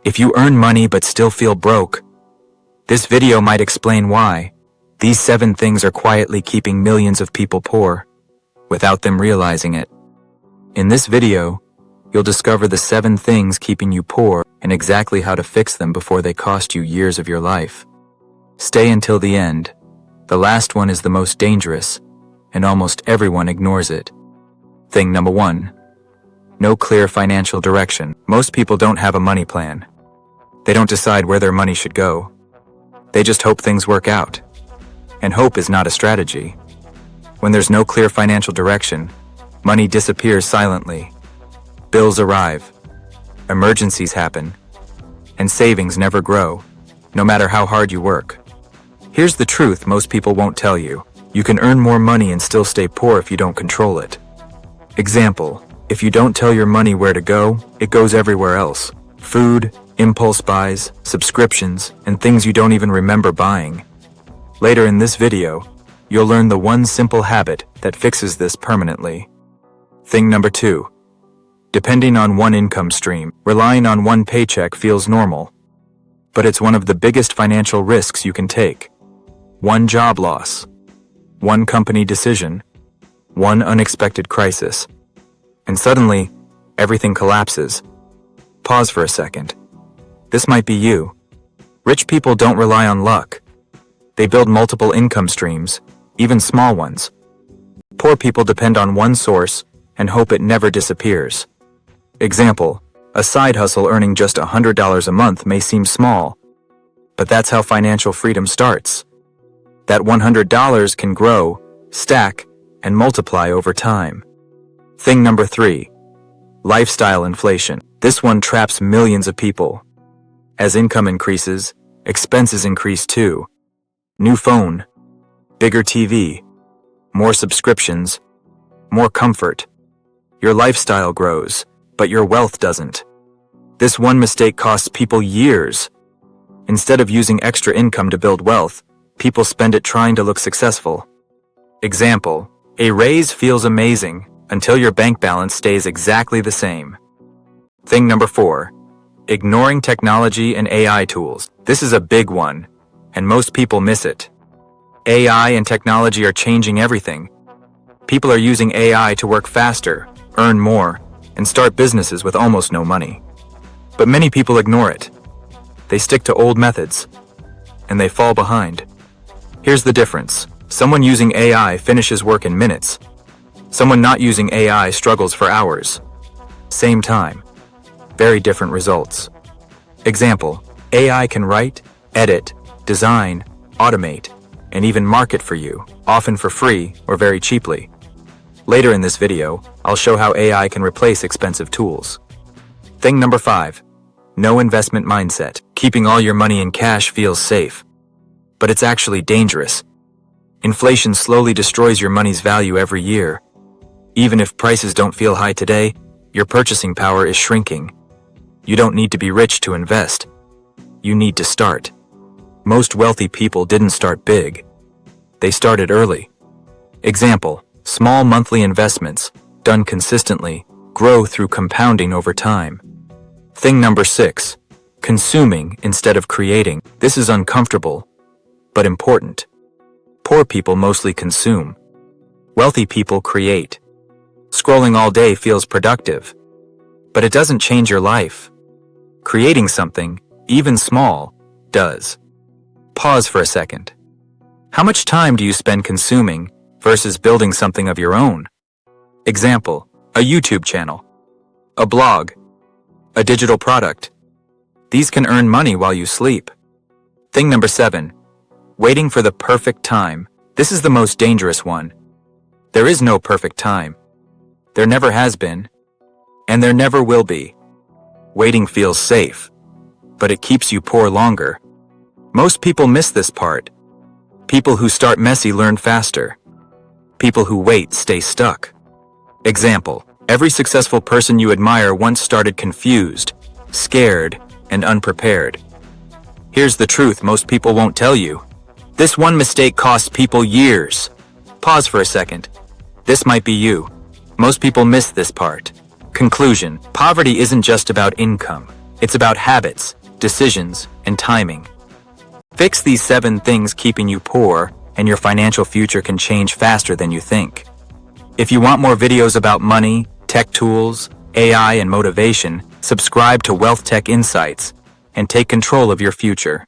If you earn money but still feel broke, this video might explain why. These 7 things are quietly keeping millions of people poor, without them realizing it. In this video, you'll discover the 7 things keeping you poor and exactly how to fix them before they cost you years of your life. Stay until the end. The last one is the most dangerous, and almost everyone ignores it. Thing number 1. No clear financial direction. Most people don't have a money plan. They don't decide where their money should go. They just hope things work out. And hope is not a strategy. When there's no clear financial direction, money disappears silently. Bills arrive. Emergencies happen. And savings never grow, no matter how hard you work. Here's the truth most people won't tell you. You can earn more money and still stay poor if you don't control it. Example, if you don't tell your money where to go, it goes everywhere else. Food, impulse buys, subscriptions, and things you don't even remember buying. Later in this video, you'll learn the one simple habit that fixes this permanently. Thing number 2. Depending on one income stream, relying on one paycheck feels normal. But it's one of the biggest financial risks you can take. One job loss, one company decision, one unexpected crisis. And suddenly, everything collapses. Pause for a second. This might be you. Rich people don't rely on luck. They build multiple income streams, even small ones. Poor people depend on one source and hope it never disappears. Example, a side hustle earning just $100 a month may seem small, but that's how financial freedom starts. That $100 can grow, stack, and multiply over time. Thing number 3. Lifestyle inflation. This one traps millions of people. As income increases, expenses increase too. New phone, bigger TV, more subscriptions, more comfort. Your lifestyle grows, but your wealth doesn't. This one mistake costs people years. Instead of using extra income to build wealth, people spend it trying to look successful. Example, a raise feels amazing until your bank balance stays exactly the same. Thing number 4. Ignoring technology and AI tools. This is a big one, and most people miss it. AI and technology are changing everything. People are using AI to work faster, earn more, and start businesses with almost no money. But many people ignore it. They stick to old methods, and they fall behind. Here's the difference. Someone using AI finishes work in minutes. Someone not using AI struggles for hours. Same time. Very different results. Example, AI can write, edit, design, automate, and even market for you, often for free or very cheaply. Later in this video, I'll show how AI can replace expensive tools. Thing number 5. No investment mindset. Keeping all your money in cash feels safe, but it's actually dangerous. Inflation slowly destroys your money's value every year. Even if prices don't feel high today, your purchasing power is shrinking. You don't need to be rich to invest. You need to start. Most wealthy people didn't start big. They started early. Example, small monthly investments, done consistently, grow through compounding over time. Thing number 6. Consuming instead of creating. This is uncomfortable, but important. Poor people mostly consume. Wealthy people create. Scrolling all day feels productive, but it doesn't change your life. Creating something, even small, does. Pause for a second. How much time do you spend consuming versus building something of your own? Example, a YouTube channel, a blog, a digital product. These can earn money while you sleep. Thing number 7. Waiting for the perfect time. This is the most dangerous one. There is no perfect time. There never has been, and there never will be. Waiting feels safe, but it keeps you poor longer. Most people miss this part. People who start messy learn faster. People who wait stay stuck. Example, every successful person you admire once started confused, scared, and unprepared. Here's the truth most people won't tell you. This one mistake costs people years. Pause for a second. This might be you. Most people miss this part. Conclusion, poverty isn't just about income. It's about habits, decisions, and timing. Fix these 7 things keeping you poor, and your financial future can change faster than you think. If you want more videos about money, tech tools, AI, and motivation, subscribe to Wealth Tech Insights and take control of your future.